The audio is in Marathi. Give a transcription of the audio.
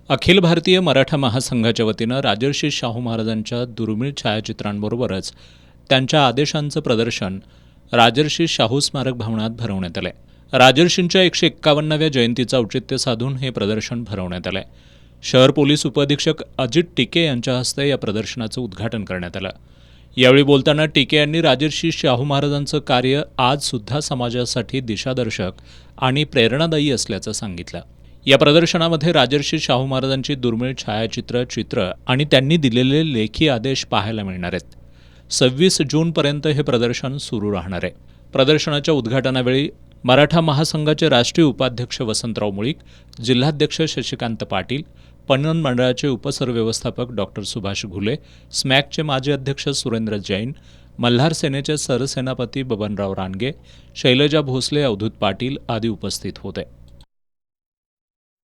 अखिल भारतीय मराठा महासंघाच्या वतीनं राजर्षी शाहू महाराजांच्या दुर्मिळ छायाचित्रांबरोबरच त्यांच्या आदेशांचं प्रदर्शन राजर्षी शाहू स्मारक भवनात भरवण्यात आलंय. राजर्षींच्या 151व्या जयंतीचं औचित्य साधून हे प्रदर्शन भरवण्यात आलंय. शहर पोलीस उपअधीक्षक अजित टिके यांच्या हस्ते या प्रदर्शनाचं उद्घाटन करण्यात आलं. यावेळी बोलताना टिके यांनी राजर्षी शाहू महाराजांचं कार्य आजसुद्धा समाजासाठी दिशादर्शक आणि प्रेरणादायी असल्याचं सांगितलं. या प्रदर्शनामध्ये राजर्षी शाहू महाराजांची दुर्मिळ छायाचित्र आणि त्यांनी दिलेले लेखी आदेश पाहायला मिळणार आहेत. 26 जूनपर्यंत हे प्रदर्शन सुरू राहणार आहे. प्रदर्शनाच्या उद्घाटनावेळी मराठा महासंघाचे राष्ट्रीय उपाध्यक्ष वसंतराव मुळीक, जिल्हाध्यक्ष शशिकांत पाटील, पणन मंडळाचे उपसरव्यवस्थापक डॉक्टर सुभाष घुले, स्मॅकचे माजी अध्यक्ष सुरेंद्र जैन, मल्हार सेनेचे सरसेनापती बबनराव रानगे, शैलजा भोसले, अवधूत पाटील आदी उपस्थित होते.